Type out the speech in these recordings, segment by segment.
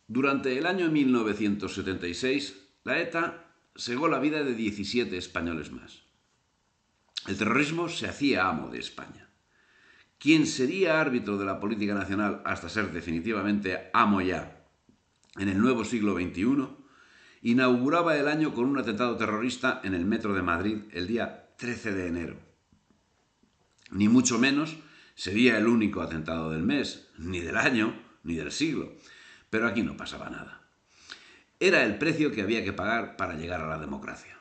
Durante el año 1976, la ETA cegó la vida de 17 españoles más. El terrorismo se hacía amo de España. Quien sería árbitro de la política nacional hasta ser definitivamente amo ya en el nuevo siglo XXI, inauguraba el año con un atentado terrorista en el metro de Madrid el día 13 de enero. Ni mucho menos sería el único atentado del mes, ni del año, ni del siglo. Pero aquí no pasaba nada. Era el precio que había que pagar para llegar a la democracia.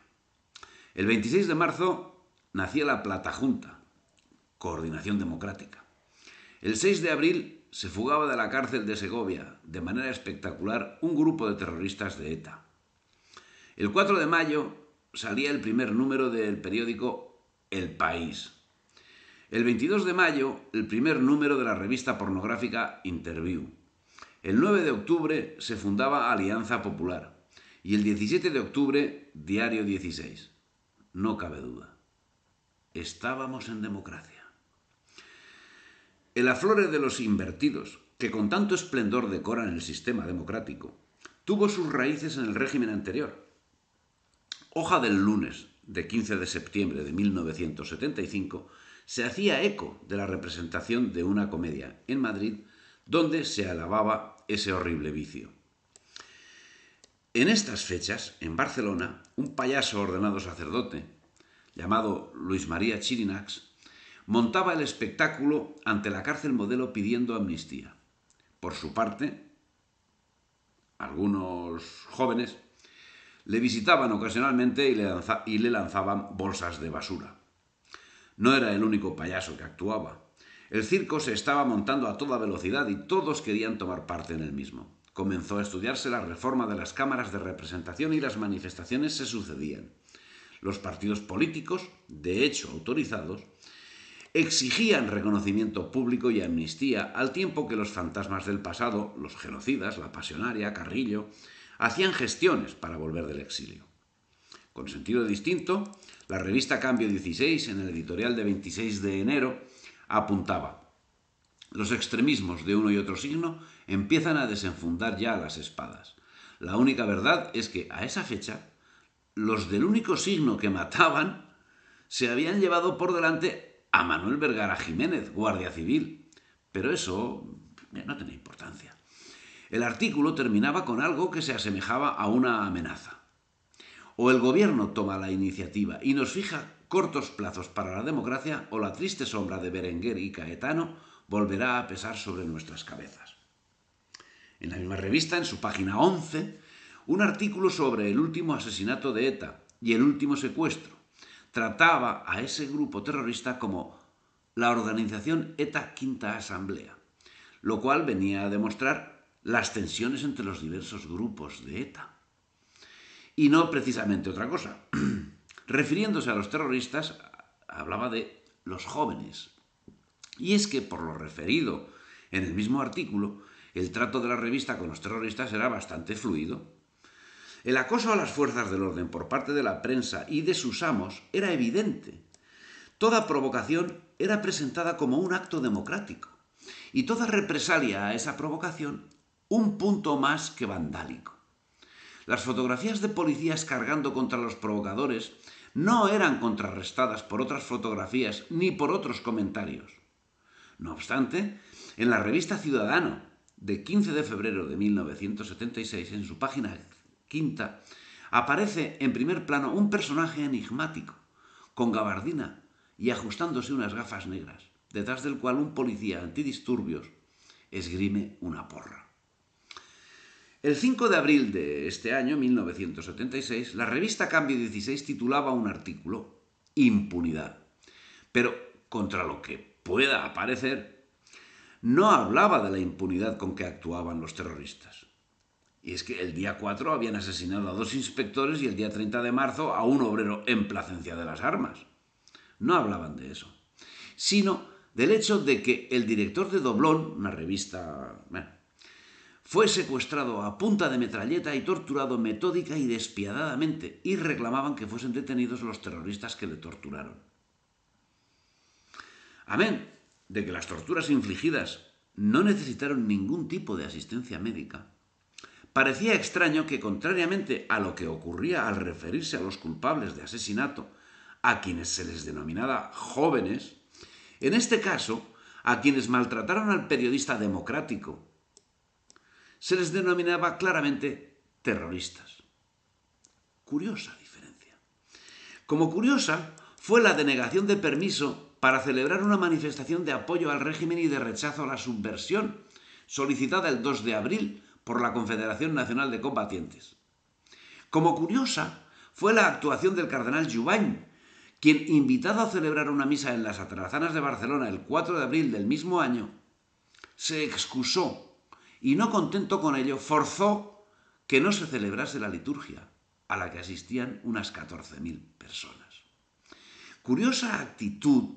El 26 de marzo nacía la Plata Junta, Coordinación Democrática. El 6 de abril se fugaba de la cárcel de Segovia, de manera espectacular, un grupo de terroristas de ETA. El 4 de mayo salía el primer número del periódico El País. El 22 de mayo, el primer número de la revista pornográfica Interview. El 9 de octubre se fundaba Alianza Popular y el 17 de octubre Diario 16. No cabe duda. Estábamos en democracia. El aflore de los invertidos, que con tanto esplendor decoran el sistema democrático, tuvo sus raíces en el régimen anterior. Hoja del Lunes, de 15 de septiembre de 1975, se hacía eco de la representación de una comedia en Madrid donde se alababa ese horrible vicio. En estas fechas, en Barcelona, un payaso ordenado sacerdote, llamado Luis María Chirinacs, montaba el espectáculo ante la cárcel modelo pidiendo amnistía. Por su parte, algunos jóvenes le visitaban ocasionalmente y le lanzaban bolsas de basura. No era el único payaso que actuaba. El circo se estaba montando a toda velocidad y todos querían tomar parte en el mismo. Comenzó a estudiarse la reforma de las cámaras de representación y las manifestaciones se sucedían. Los partidos políticos, de hecho autorizados, exigían reconocimiento público y amnistía al tiempo que los fantasmas del pasado, los genocidas, la pasionaria, Carrillo, hacían gestiones para volver del exilio. Con sentido distinto, la revista Cambio 16, en el editorial de 26 de enero, apuntaba: los extremismos de uno y otro signo empiezan a desenfundar ya las espadas. La única verdad es que, a esa fecha, los del único signo que mataban se habían llevado por delante a Manuel Vergara Jiménez, guardia civil. Pero eso no tenía importancia. El artículo terminaba con algo que se asemejaba a una amenaza. O el gobierno toma la iniciativa y nos fija cortos plazos para la democracia, o la triste sombra de Berenguer y Caetano volverá a pesar sobre nuestras cabezas. En la misma revista, en su página 11, un artículo sobre el último asesinato de ETA y el último secuestro trataba a ese grupo terrorista como la organización ETA Quinta Asamblea, lo cual venía a demostrar las tensiones entre los diversos grupos de ETA. Y no precisamente otra cosa. Refiriéndose a los terroristas, hablaba de los jóvenes. Y es que, por lo referido en el mismo artículo, el trato de la revista con los terroristas era bastante fluido. El acoso a las fuerzas del orden por parte de la prensa y de sus amos era evidente. Toda provocación era presentada como un acto democrático y toda represalia a esa provocación un punto más que vandálico. Las fotografías de policías cargando contra los provocadores no eran contrarrestadas por otras fotografías ni por otros comentarios. No obstante, en la revista Ciudadano de 15 de febrero de 1976, en su página quinta, aparece en primer plano un personaje enigmático, con gabardina y ajustándose unas gafas negras, detrás del cual un policía antidisturbios esgrime una porra. El 5 de abril de este año, 1976, la revista Cambio 16 titulaba un artículo Impunidad. Pero, contra lo que pueda parecer, no hablaba de la impunidad con que actuaban los terroristas. Y es que el día 4 habían asesinado a 2 inspectores y el día 30 de marzo a un obrero en Plasencia de las Armas. No hablaban de eso, sino del hecho de que el director de Doblón, una revista, fue secuestrado a punta de metralleta y torturado metódica y despiadadamente, y reclamaban que fuesen detenidos los terroristas que le torturaron. Amén de que las torturas infligidas no necesitaron ningún tipo de asistencia médica. Parecía extraño que, contrariamente a lo que ocurría al referirse a los culpables de asesinato, a quienes se les denominaba jóvenes, en este caso, a quienes maltrataron al periodista democrático, se les denominaba claramente terroristas. Curiosa diferencia. Como curiosa fue la denegación de permiso para celebrar una manifestación de apoyo al régimen y de rechazo a la subversión, solicitada el 2 de abril por la Confederación Nacional de Combatientes. Como curiosa fue la actuación del cardenal Juvany, quien, invitado a celebrar una misa en las Atarazanas de Barcelona el 4 de abril del mismo año, se excusó y, no contento con ello, forzó que no se celebrase la liturgia, a la que asistían unas 14.000 personas. Curiosa actitud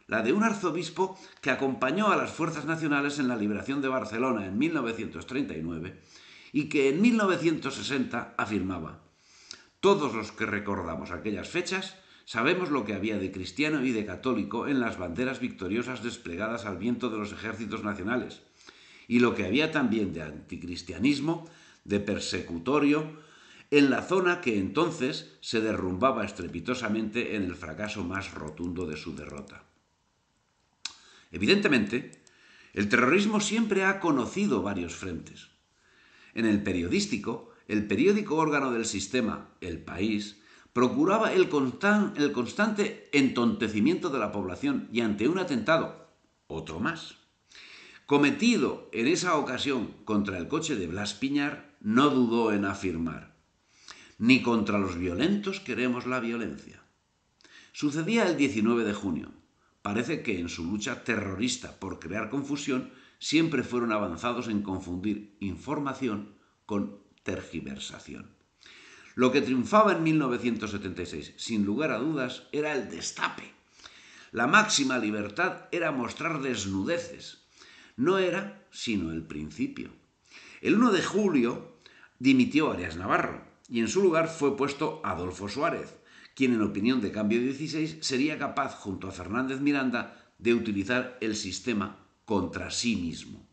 la de un arzobispo que acompañó a las fuerzas nacionales en la liberación de Barcelona en 1939 y que en 1960 afirmaba: todos los que recordamos aquellas fechas sabemos lo que había de cristiano y de católico en las banderas victoriosas desplegadas al viento de los ejércitos nacionales, y lo que había también de anticristianismo, de persecutorio, en la zona que entonces se derrumbaba estrepitosamente en el fracaso más rotundo de su derrota. Evidentemente, el terrorismo siempre ha conocido varios frentes. En el periodístico, el periódico órgano del sistema, El País, procuraba el constante entontecimiento de la población y, ante un atentado, otro más, cometido en esa ocasión contra el coche de Blas Piñar, no dudó en afirmar: ni contra los violentos queremos la violencia. Sucedía el 19 de junio. Parece que en su lucha terrorista por crear confusión siempre fueron avanzados en confundir información con tergiversación. Lo que triunfaba en 1976, sin lugar a dudas, era el destape. La máxima libertad era mostrar desnudeces. No era sino el principio. El 1 de julio dimitió Arias Navarro y en su lugar fue puesto Adolfo Suárez, quien, en opinión de Cambio 16, sería capaz, junto a Fernández Miranda, de utilizar el sistema contra sí mismo.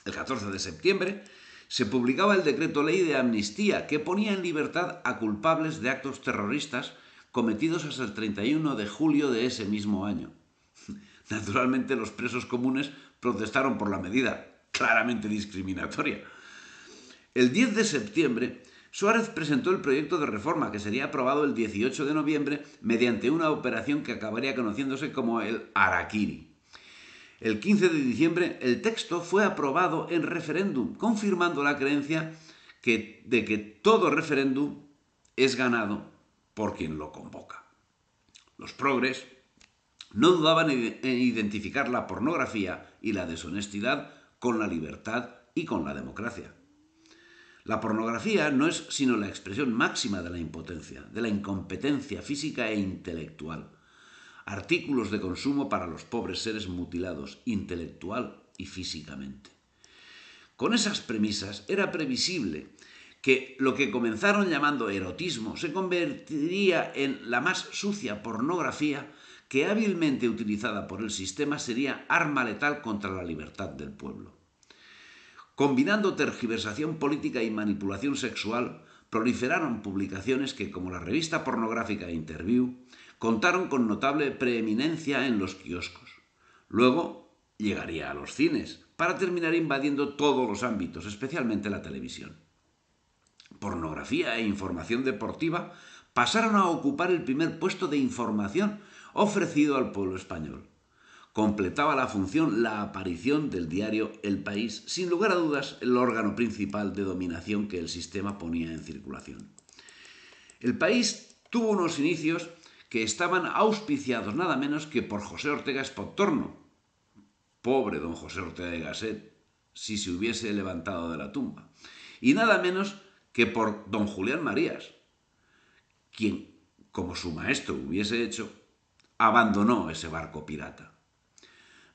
El 14 de septiembre se publicaba el decreto ley de amnistía que ponía en libertad a culpables de actos terroristas cometidos hasta el 31 de julio de ese mismo año. Naturalmente, los presos comunes protestaron por la medida, claramente discriminatoria. El 10 de septiembre, Suárez presentó el proyecto de reforma que sería aprobado el 18 de noviembre mediante una operación que acabaría conociéndose como el Harakiri. El 15 de diciembre el texto fue aprobado en referéndum, confirmando la creencia de que todo referéndum es ganado por quien lo convoca. Los progres no dudaban en identificar la pornografía y la deshonestidad con la libertad y con la democracia. La pornografía no es sino la expresión máxima de la impotencia, de la incompetencia física e intelectual. Artículos de consumo para los pobres seres mutilados, intelectual y físicamente. Con esas premisas era previsible que lo que comenzaron llamando erotismo se convertiría en la más sucia pornografía que, hábilmente utilizada por el sistema, sería arma letal contra la libertad del pueblo. Combinando tergiversación política y manipulación sexual, proliferaron publicaciones que, como la revista pornográfica Interview, contaron con notable preeminencia en los kioscos. Luego llegaría a los cines, para terminar invadiendo todos los ámbitos, especialmente la televisión. Pornografía e información deportiva pasaron a ocupar el primer puesto de información ofrecido al pueblo español. Completaba la función la aparición del diario El País, sin lugar a dudas el órgano principal de dominación que el sistema ponía en circulación. El País tuvo unos inicios que estaban auspiciados nada menos que por José Ortega Espottorno. Pobre don José Ortega y Gasset, si se hubiese levantado de la tumba. Y nada menos que por don Julián Marías, quien, como su maestro hubiese hecho, abandonó ese barco pirata.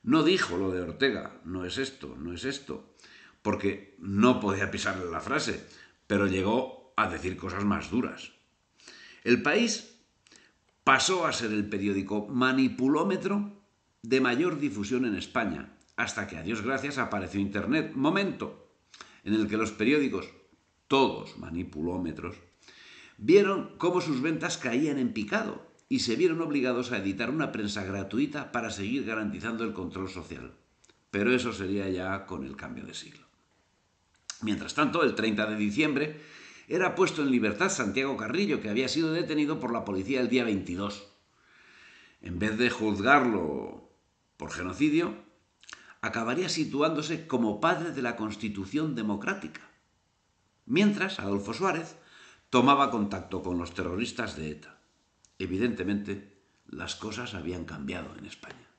No dijo lo de Ortega: no es esto, no es esto, porque no podía pisarle la frase, pero llegó a decir cosas más duras. El País pasó a ser el periódico manipulómetro de mayor difusión en España, hasta que, a Dios gracias, apareció Internet. Momento en el que los periódicos, todos manipulómetros, vieron cómo sus ventas caían en picado y se vieron obligados a editar una prensa gratuita para seguir garantizando el control social. Pero eso sería ya con el cambio de siglo. Mientras tanto, el 30 de diciembre era puesto en libertad Santiago Carrillo, que había sido detenido por la policía el día 22. En vez de juzgarlo por genocidio, acabaría situándose como padre de la Constitución democrática. Mientras, Adolfo Suárez tomaba contacto con los terroristas de ETA. Evidentemente, las cosas habían cambiado en España.